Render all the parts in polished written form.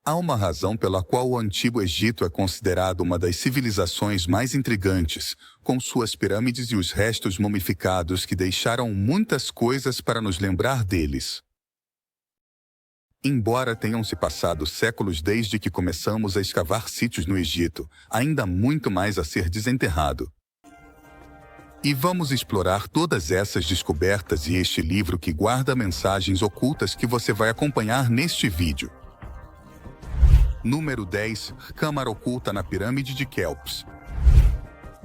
Há uma razão pela qual o Antigo Egito é considerado uma das civilizações mais intrigantes, com suas pirâmides e os restos mumificados que deixaram muitas coisas para nos lembrar deles. Embora tenham se passado séculos desde que começamos a escavar sítios no Egito, ainda há muito mais a ser desenterrado. E vamos explorar todas essas descobertas e este livro que guarda mensagens ocultas que você vai acompanhar neste vídeo. Número 10. Câmara oculta na Pirâmide de Quéops.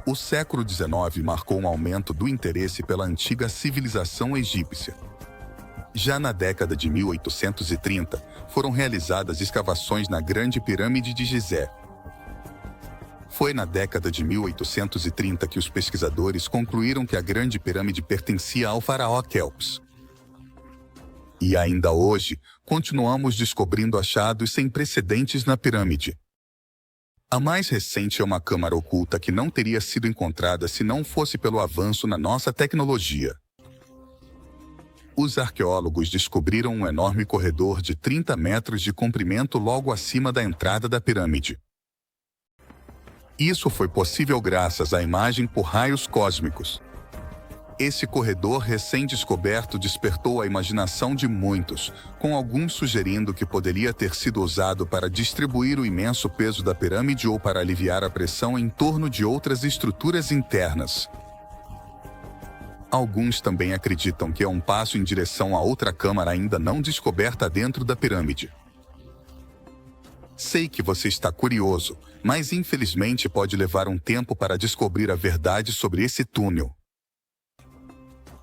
O século XIX marcou um aumento do interesse pela antiga civilização egípcia. Já na década de 1830, foram realizadas escavações na Grande Pirâmide de Gizé. Foi na década de 1830 que os pesquisadores concluíram que a Grande Pirâmide pertencia ao faraó Quéops. E ainda hoje, continuamos descobrindo achados sem precedentes na pirâmide. A mais recente é uma câmara oculta que não teria sido encontrada se não fosse pelo avanço na nossa tecnologia. Os arqueólogos descobriram um enorme corredor de 30 metros de comprimento logo acima da entrada da pirâmide. Isso foi possível graças à imagem por raios cósmicos. Esse corredor recém-descoberto despertou a imaginação de muitos, com alguns sugerindo que poderia ter sido usado para distribuir o imenso peso da pirâmide ou para aliviar a pressão em torno de outras estruturas internas. Alguns também acreditam que é um passo em direção a outra câmara ainda não descoberta dentro da pirâmide. Sei que você está curioso, mas infelizmente pode levar um tempo para descobrir a verdade sobre esse túnel.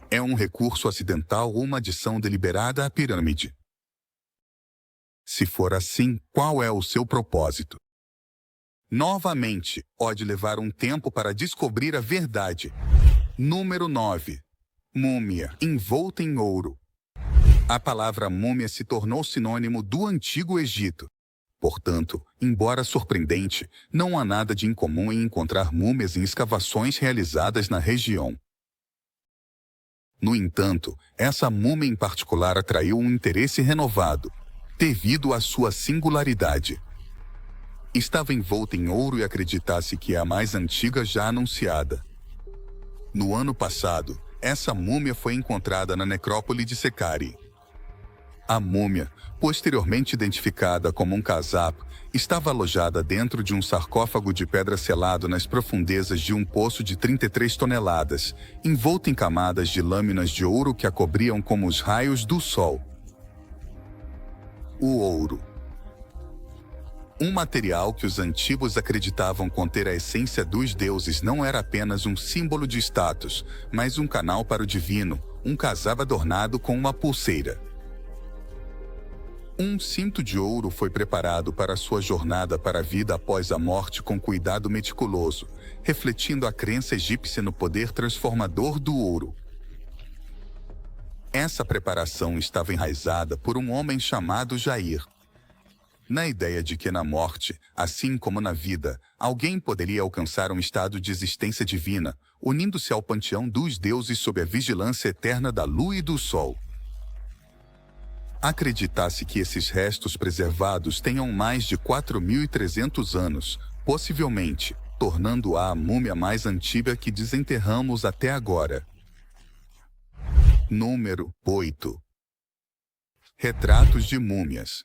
É um recurso acidental ou uma adição deliberada à pirâmide? Se for assim, qual é o seu propósito? Novamente, pode levar um tempo para descobrir a verdade. Número 9. Múmia, envolta em ouro. A palavra múmia se tornou sinônimo do Antigo Egito. Portanto, embora surpreendente, não há nada de incomum em encontrar múmias em escavações realizadas na região. No entanto, essa múmia em particular atraiu um interesse renovado, devido à sua singularidade. Estava envolta em ouro e acredita-se que é a mais antiga já anunciada. No ano passado, essa múmia foi encontrada na necrópole de Sekari. A múmia, posteriormente identificada como um casapo, estava alojada dentro de um sarcófago de pedra selado nas profundezas de um poço de 33 toneladas, envolta em camadas de lâminas de ouro que a cobriam como os raios do sol. O ouro. Um material que os antigos acreditavam conter a essência dos deuses não era apenas um símbolo de status, mas um canal para o divino, um casaco adornado com uma pulseira. Um cinto de ouro foi preparado para sua jornada para a vida após a morte com cuidado meticuloso, refletindo a crença egípcia no poder transformador do ouro. Essa preparação estava enraizada por um homem chamado Jair. Na ideia de que na morte, assim como na vida, alguém poderia alcançar um estado de existência divina, unindo-se ao panteão dos deuses sob a vigilância eterna da lua e do sol. Acredita-se que esses restos preservados tenham mais de 4.300 anos, possivelmente, tornando-a a múmia mais antiga que desenterramos até agora. Número 8. Retratos de múmias.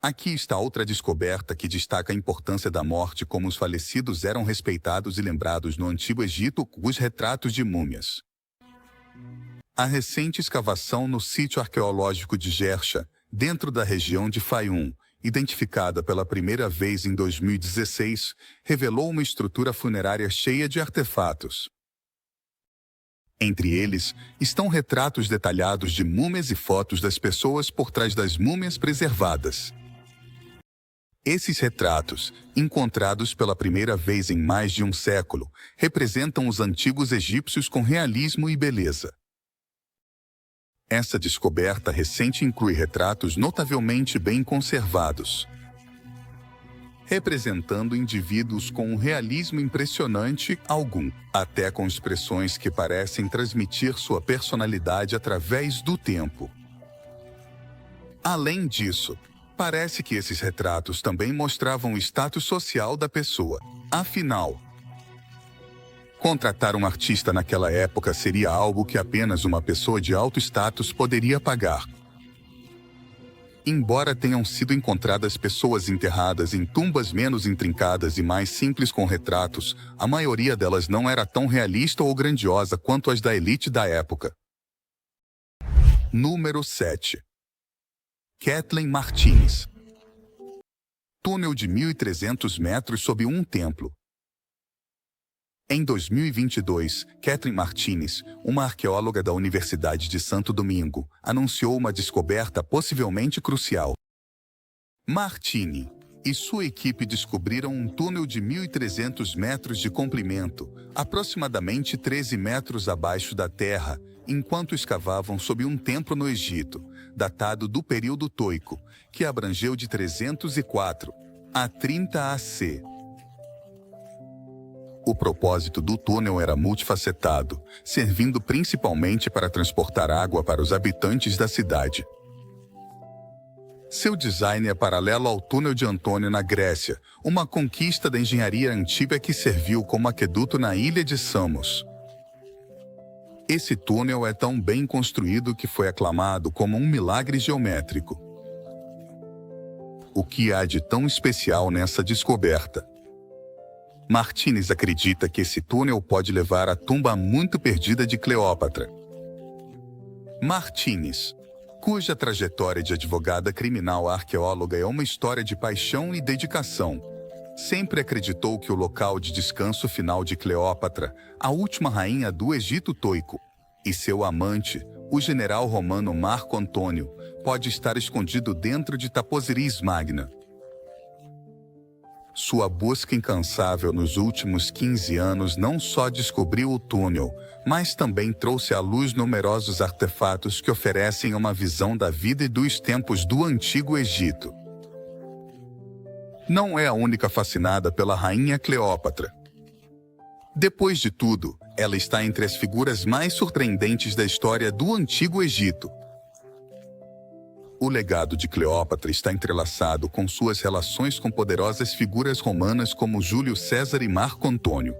Aqui está outra descoberta que destaca a importância da morte como os falecidos eram respeitados e lembrados no Antigo Egito, os retratos de múmias. A recente escavação no sítio arqueológico de Jersha, dentro da região de Fayum, identificada pela primeira vez em 2016, revelou uma estrutura funerária cheia de artefatos. Entre eles, estão retratos detalhados de múmias e fotos das pessoas por trás das múmias preservadas. Esses retratos, encontrados pela primeira vez em mais de um século, representam os antigos egípcios com realismo e beleza. Essa descoberta recente inclui retratos notavelmente bem conservados, representando indivíduos com um realismo impressionante, até com expressões que parecem transmitir sua personalidade através do tempo. Além disso, Parece que esses retratos também mostravam o status social da pessoa. Afinal, contratar um artista naquela época seria algo que apenas uma pessoa de alto status poderia pagar. Embora tenham sido encontradas pessoas enterradas em tumbas menos intrincadas e mais simples com retratos, a maioria delas não era tão realista ou grandiosa quanto as da elite da época. Número 7. Kathleen Martinez. Túnel de 1.300 metros sob um templo. Em 2022, Kathleen Martinez, uma arqueóloga da Universidade de Santo Domingo, anunciou uma descoberta possivelmente crucial. Martini e sua equipe descobriram um túnel de 1.300 metros de comprimento, aproximadamente 13 metros abaixo da terra, enquanto escavavam sob um templo no Egito, datado do período Toico, que abrangeu de 304 a 30 AC. O propósito do túnel era multifacetado, servindo principalmente para transportar água para os habitantes da cidade. Seu design é paralelo ao túnel de Antônio na Grécia, uma conquista da engenharia antiga que serviu como aqueduto na ilha de Samos. Esse túnel é tão bem construído que foi aclamado como um milagre geométrico. O que há de tão especial nessa descoberta? Martinez acredita que esse túnel pode levar à tumba muito perdida de Cleópatra. Martinez, cuja trajetória de advogada criminal arqueóloga é uma história de paixão e dedicação, sempre acreditou que o local de descanso final de Cleópatra, a última rainha do Egito Toico, e seu amante, o general romano Marco Antônio, pode estar escondido dentro de Taposiris Magna. Sua busca incansável nos últimos 15 anos não só descobriu o túnel, mas também trouxe à luz numerosos artefatos que oferecem uma visão da vida e dos tempos do Antigo Egito. Não é a única fascinada pela rainha Cleópatra. Depois de tudo, ela está entre as figuras mais surpreendentes da história do Antigo Egito. O legado de Cleópatra está entrelaçado com suas relações com poderosas figuras romanas como Júlio César e Marco Antônio.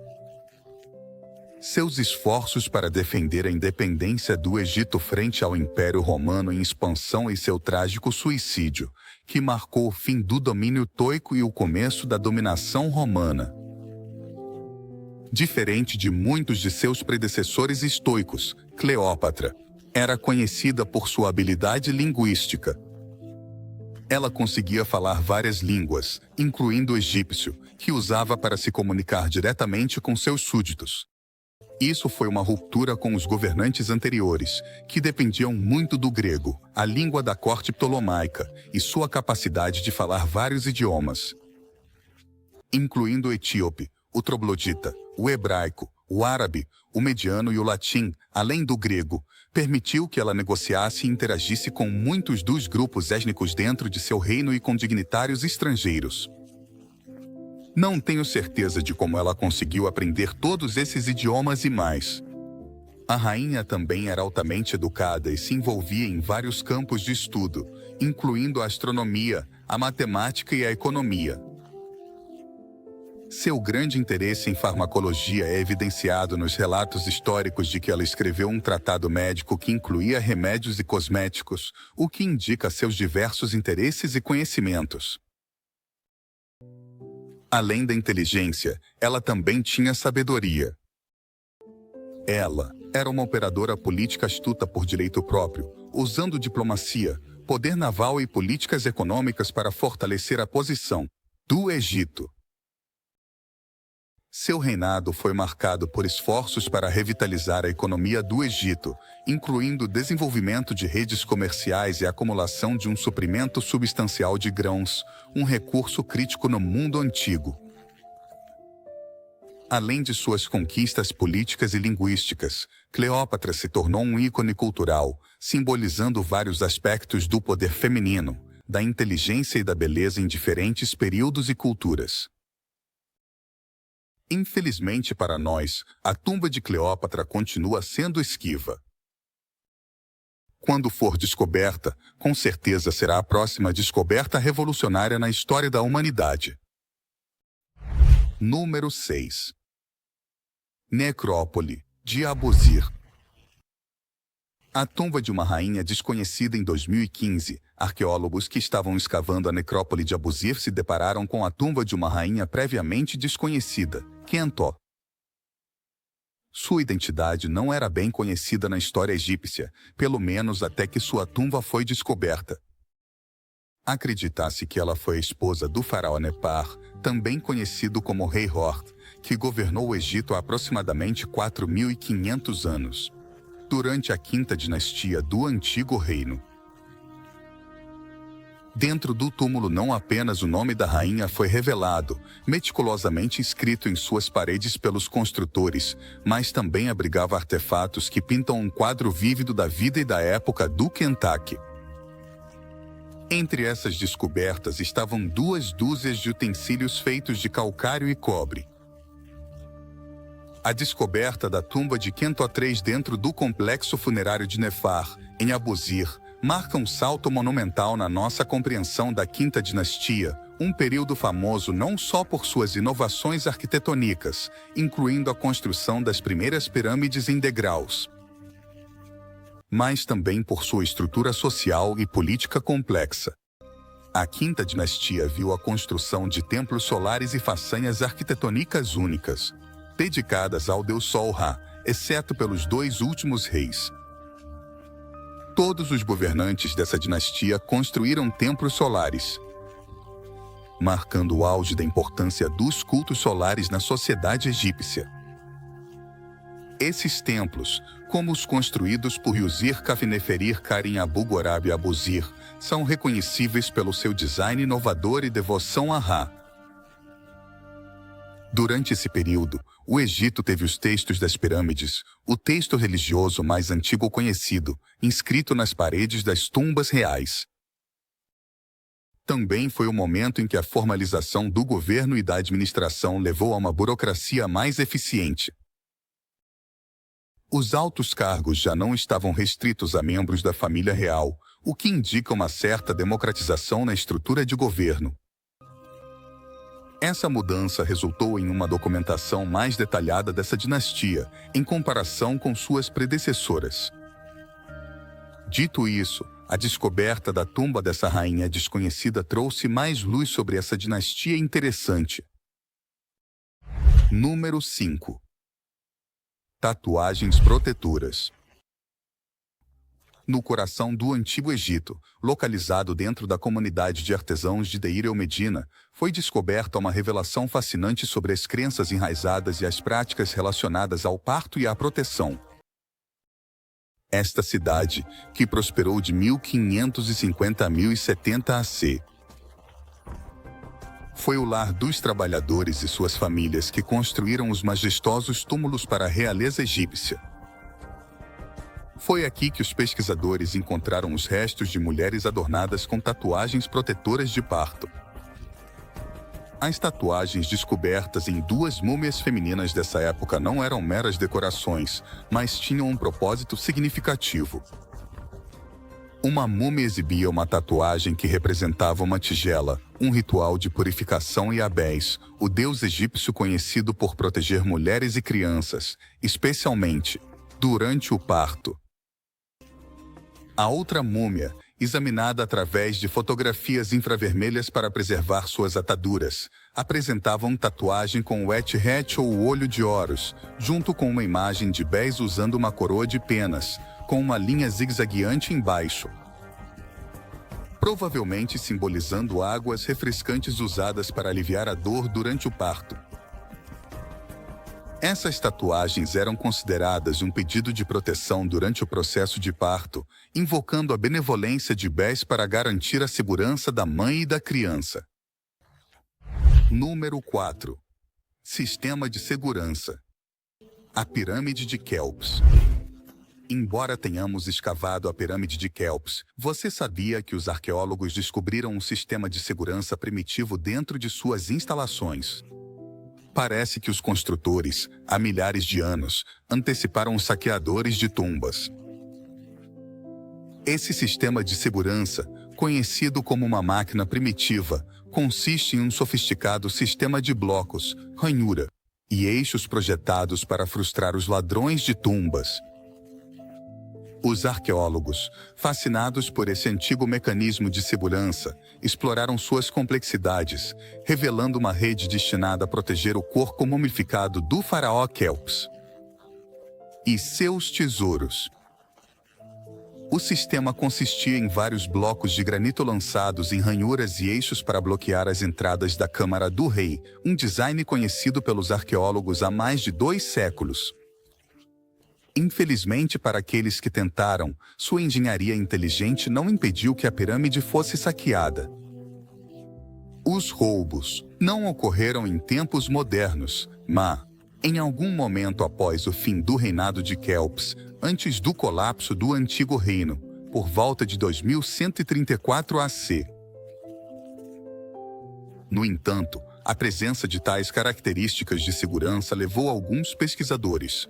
Seus esforços para defender a independência do Egito frente ao Império Romano em expansão e seu trágico suicídio, que marcou o fim do domínio toico e o começo da dominação romana. Diferente de muitos de seus predecessores estoicos, Cleópatra era conhecida por sua habilidade linguística. Ela conseguia falar várias línguas, incluindo o egípcio, que usava para se comunicar diretamente com seus súditos. Isso foi uma ruptura com os governantes anteriores, que dependiam muito do grego, a língua da corte ptolomaica, e sua capacidade de falar vários idiomas, incluindo o etíope, o troglodita, o hebraico, o árabe, o mediano e o latim, além do grego, permitiu que ela negociasse e interagisse com muitos dos grupos étnicos dentro de seu reino e com dignitários estrangeiros. Não tenho certeza de como ela conseguiu aprender todos esses idiomas e mais. A rainha também era altamente educada e se envolvia em vários campos de estudo, incluindo a astronomia, a matemática e a economia. Seu grande interesse em farmacologia é evidenciado nos relatos históricos de que ela escreveu um tratado médico que incluía remédios e cosméticos, o que indica seus diversos interesses e conhecimentos. Além da inteligência, ela também tinha sabedoria. Ela era uma operadora política astuta por direito próprio, usando diplomacia, poder naval e políticas econômicas para fortalecer a posição do Egito. Seu reinado foi marcado por esforços para revitalizar a economia do Egito, incluindo o desenvolvimento de redes comerciais e a acumulação de um suprimento substancial de grãos, um recurso crítico no mundo antigo. Além de suas conquistas políticas e linguísticas, Cleópatra se tornou um ícone cultural, simbolizando vários aspectos do poder feminino, da inteligência e da beleza em diferentes períodos e culturas. Infelizmente para nós, a tumba de Cleópatra continua sendo esquiva. Quando for descoberta, com certeza será a próxima descoberta revolucionária na história da humanidade. Número 6. Necrópole de Abusir. A tumba de uma rainha desconhecida em 2015. Arqueólogos que estavam escavando a necrópole de Abusir se depararam com a tumba de uma rainha previamente desconhecida, Quentó. Sua identidade não era bem conhecida na história egípcia, pelo menos até que sua tumba foi descoberta. Acredita-se que ela foi a esposa do faraó Nepar, também conhecido como Rei Hort, que governou o Egito há aproximadamente 4.500 anos, durante a quinta dinastia do Antigo Reino. Dentro do túmulo não apenas o nome da rainha foi revelado, meticulosamente escrito em suas paredes pelos construtores, mas também abrigava artefatos que pintam um quadro vívido da vida e da época do Kentucky. Entre essas descobertas estavam 2 dúzias de utensílios feitos de calcário e cobre. A descoberta da tumba de Quentó III dentro do complexo funerário de Nefar, em Abusir, marca um salto monumental na nossa compreensão da Quinta Dinastia, um período famoso não só por suas inovações arquitetônicas, incluindo a construção das primeiras pirâmides em degraus, mas também por sua estrutura social e política complexa. A Quinta Dinastia viu a construção de templos solares e façanhas arquitetônicas únicas, dedicadas ao deus Sol Ra, exceto pelos 2 últimos reis. Todos os governantes dessa dinastia construíram templos solares, marcando o auge da importância dos cultos solares na sociedade egípcia. Esses templos, como os construídos por Yusir Kafneferir Karim Abu Gorab Abusir, são reconhecíveis pelo seu design inovador e devoção a Ra. Durante esse período, o Egito teve os textos das pirâmides, o texto religioso mais antigo conhecido, inscrito nas paredes das tumbas reais. Também foi o momento em que a formalização do governo e da administração levou a uma burocracia mais eficiente. Os altos cargos já não estavam restritos a membros da família real, o que indica uma certa democratização na estrutura de governo. Essa mudança resultou em uma documentação mais detalhada dessa dinastia, em comparação com suas predecessoras. Dito isso, a descoberta da tumba dessa rainha desconhecida trouxe mais luz sobre essa dinastia interessante. Número 5. Tatuagens protetoras. No coração do Antigo Egito, localizado dentro da comunidade de artesãos de Deir el-Medina, foi descoberta uma revelação fascinante sobre as crenças enraizadas e as práticas relacionadas ao parto e à proteção. Esta cidade, que prosperou de 1550 a 1070 AC, foi o lar dos trabalhadores e suas famílias que construíram os majestosos túmulos para a realeza egípcia. Foi aqui que os pesquisadores encontraram os restos de mulheres adornadas com tatuagens protetoras de parto. As tatuagens descobertas em 2 múmias femininas dessa época não eram meras decorações, mas tinham um propósito significativo. Uma múmia exibia uma tatuagem que representava uma tigela, um ritual de purificação, e Abés, o deus egípcio conhecido por proteger mulheres e crianças, especialmente durante o parto. A outra múmia, examinada através de fotografias infravermelhas para preservar suas ataduras, apresentava uma tatuagem com o Et-Het ou o olho de Horus, junto com uma imagem de Bés usando uma coroa de penas, com uma linha zigue-zagueante embaixo, provavelmente simbolizando águas refrescantes usadas para aliviar a dor durante o parto. Essas tatuagens eram consideradas um pedido de proteção durante o processo de parto, invocando a benevolência de Bés para garantir a segurança da mãe e da criança. Número 4. Sistema de segurança. A Pirâmide de Quéops. Embora tenhamos escavado a Pirâmide de Quéops, você sabia que os arqueólogos descobriram um sistema de segurança primitivo dentro de suas instalações? Parece que os construtores, há milhares de anos, anteciparam os saqueadores de tumbas. Esse sistema de segurança, conhecido como uma máquina primitiva, consiste em um sofisticado sistema de blocos, ranhura e eixos projetados para frustrar os ladrões de tumbas. Os arqueólogos, fascinados por esse antigo mecanismo de segurança, exploraram suas complexidades, revelando uma rede destinada a proteger o corpo mumificado do faraó Quéops e seus tesouros. O sistema consistia em vários blocos de granito lançados em ranhuras e eixos para bloquear as entradas da Câmara do Rei, um design conhecido pelos arqueólogos há mais de 2 séculos. Infelizmente para aqueles que tentaram, sua engenharia inteligente não impediu que a pirâmide fosse saqueada. Os roubos não ocorreram em tempos modernos, mas, em algum momento após o fim do reinado de Quéops, antes do colapso do Antigo Reino, por volta de 2134 AC. No entanto, a presença de tais características de segurança levou alguns pesquisadores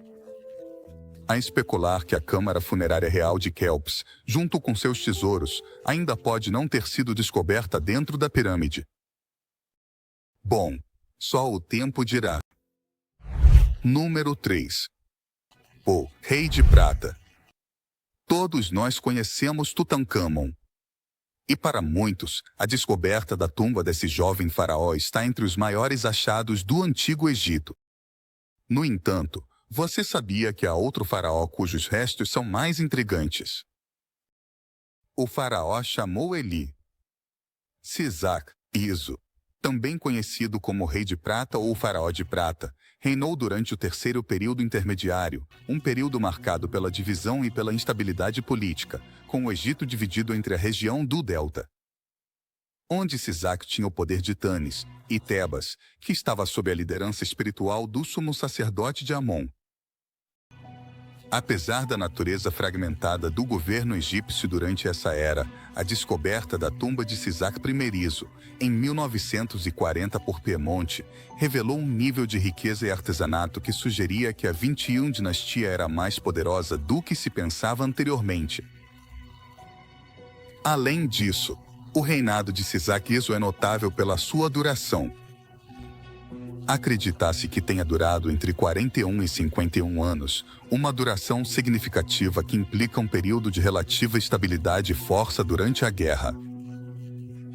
a especular que a Câmara Funerária Real de Quéops, junto com seus tesouros, ainda pode não ter sido descoberta dentro da pirâmide. Bom, só o tempo dirá. Número 3. O Rei de Prata. Todos nós conhecemos Tutancâmon. E para muitos, a descoberta da tumba desse jovem faraó está entre os maiores achados do Antigo Egito. No entanto, você sabia que há outro faraó cujos restos são mais intrigantes? O faraó Xamou-Eli. Sisac Iso, também conhecido como Rei de Prata ou Faraó de Prata, reinou durante o terceiro período intermediário, um período marcado pela divisão e pela instabilidade política, com o Egito dividido entre a região do Delta, onde Sisac tinha o poder de Tanis, e Tebas, que estava sob a liderança espiritual do sumo sacerdote de Amon. Apesar da natureza fragmentada do governo egípcio durante essa era, a descoberta da tumba de Sisac I, em 1940 por Piemonte, revelou um nível de riqueza e artesanato que sugeria que a 21 dinastia era mais poderosa do que se pensava anteriormente. Além disso, o reinado de Sisac I é notável pela sua duração. Acredita-se que tenha durado entre 41 e 51 anos, uma duração significativa que implica um período de relativa estabilidade e força durante a guerra.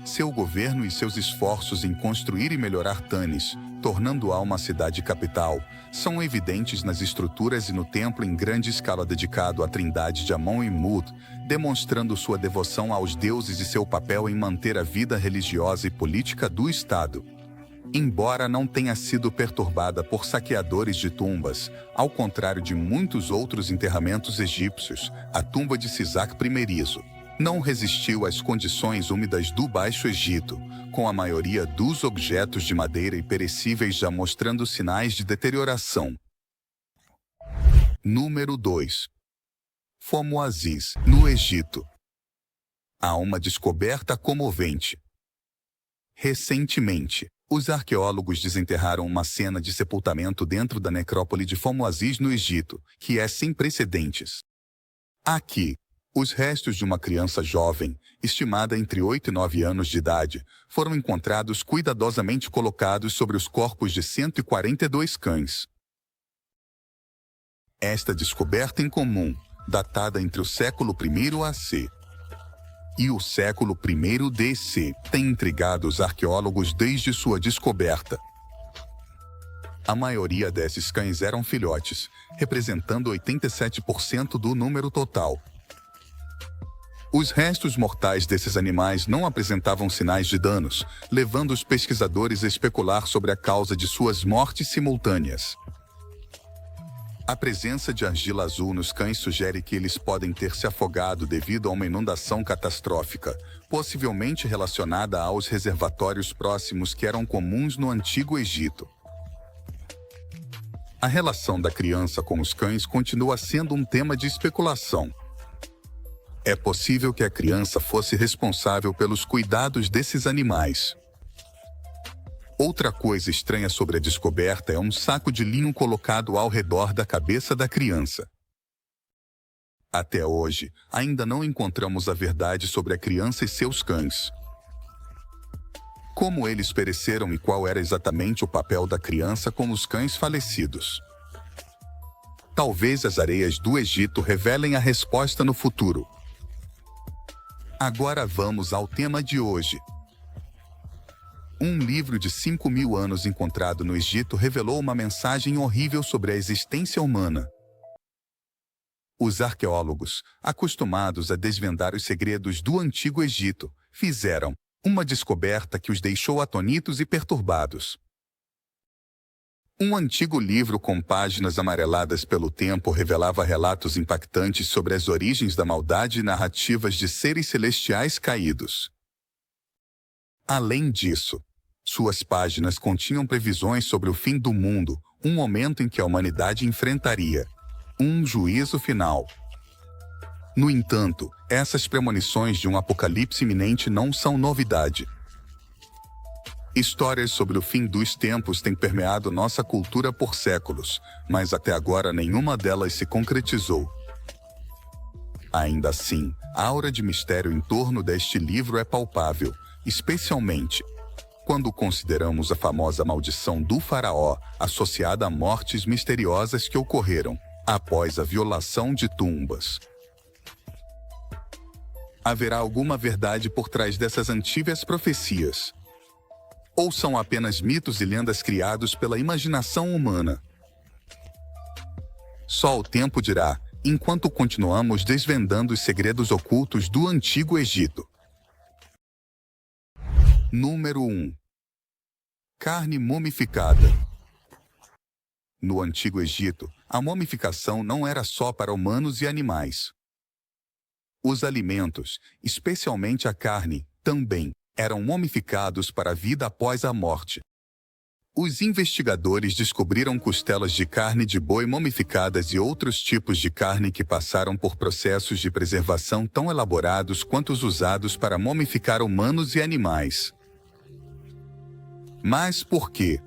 Seu governo e seus esforços em construir e melhorar Tanis, tornando-a uma cidade capital, são evidentes nas estruturas e no templo em grande escala dedicado à trindade de Amon e Mut, demonstrando sua devoção aos deuses e seu papel em manter a vida religiosa e política do Estado. Embora não tenha sido perturbada por saqueadores de tumbas, ao contrário de muitos outros enterramentos egípcios, a tumba de Sisac I não resistiu às condições úmidas do Baixo Egito, com a maioria dos objetos de madeira e perecíveis já mostrando sinais de deterioração. Número 2. Fomo Aziz, no Egito. Há uma descoberta comovente. Recentemente, os arqueólogos desenterraram uma cena de sepultamento dentro da necrópole de Fomo Aziz no Egito, que é sem precedentes. Aqui, os restos de uma criança jovem, estimada entre 8 e 9 anos de idade, foram encontrados cuidadosamente colocados sobre os corpos de 142 cães. Esta descoberta incomum, datada entre o século I AC e o século I DC, tem intrigado os arqueólogos desde sua descoberta. A maioria desses cães eram filhotes, representando 87% do número total. Os restos mortais desses animais não apresentavam sinais de danos, levando os pesquisadores a especular sobre a causa de suas mortes simultâneas. A presença de argila azul nos cães sugere que eles podem ter se afogado devido a uma inundação catastrófica, possivelmente relacionada aos reservatórios próximos que eram comuns no Antigo Egito. A relação da criança com os cães continua sendo um tema de especulação. É possível que a criança fosse responsável pelos cuidados desses animais. Outra coisa estranha sobre a descoberta é um saco de linho colocado ao redor da cabeça da criança. Até hoje, ainda não encontramos a verdade sobre a criança e seus cães. Como eles pereceram e qual era exatamente o papel da criança com os cães falecidos. Talvez as areias do Egito revelem a resposta no futuro. Agora vamos ao tema de hoje. Um livro de 5.000 anos encontrado no Egito revelou uma mensagem horrível sobre a existência humana. Os arqueólogos, acostumados a desvendar os segredos do Antigo Egito, fizeram uma descoberta que os deixou atônitos e perturbados. Um antigo livro com páginas amareladas pelo tempo revelava relatos impactantes sobre as origens da maldade e narrativas de seres celestiais caídos. Além disso, suas páginas continham previsões sobre o fim do mundo, um momento em que a humanidade enfrentaria um juízo final. No entanto, essas premonições de um apocalipse iminente não são novidade. Histórias sobre o fim dos tempos têm permeado nossa cultura por séculos, mas até agora nenhuma delas se concretizou. Ainda assim, a aura de mistério em torno deste livro é palpável, especialmente quando consideramos a famosa maldição do faraó, associada a mortes misteriosas que ocorreram após a violação de tumbas. Haverá alguma verdade por trás dessas antigas profecias? Ou são apenas mitos e lendas criados pela imaginação humana? Só o tempo dirá, enquanto continuamos desvendando os segredos ocultos do Antigo Egito. Número 1. Carne mumificada. No Antigo Egito, a mumificação não era só para humanos e animais. Os alimentos, especialmente a carne, também eram mumificados para a vida após a morte. Os investigadores descobriram costelas de carne de boi mumificadas e outros tipos de carne que passaram por processos de preservação tão elaborados quanto os usados para mumificar humanos e animais. Mas por quê?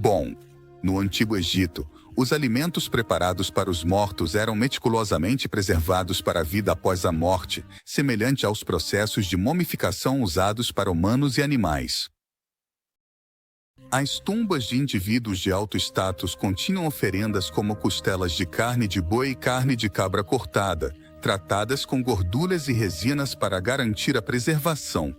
Bom, no Antigo Egito, os alimentos preparados para os mortos eram meticulosamente preservados para a vida após a morte, semelhante aos processos de mumificação usados para humanos e animais. As tumbas de indivíduos de alto status continham oferendas como costelas de carne de boi e carne de cabra cortada, tratadas com gorduras e resinas para garantir a preservação.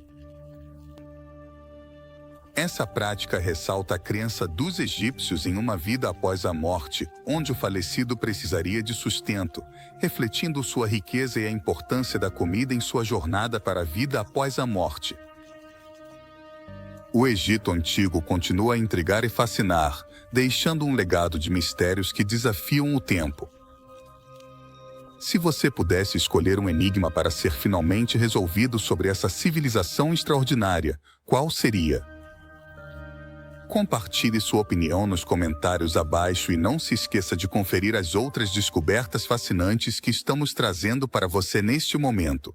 Essa prática ressalta a crença dos egípcios em uma vida após a morte, onde o falecido precisaria de sustento, refletindo sua riqueza e a importância da comida em sua jornada para a vida após a morte. O Egito Antigo continua a intrigar e fascinar, deixando um legado de mistérios que desafiam o tempo. Se você pudesse escolher um enigma para ser finalmente resolvido sobre essa civilização extraordinária, qual seria? Compartilhe sua opinião nos comentários abaixo e não se esqueça de conferir as outras descobertas fascinantes que estamos trazendo para você neste momento.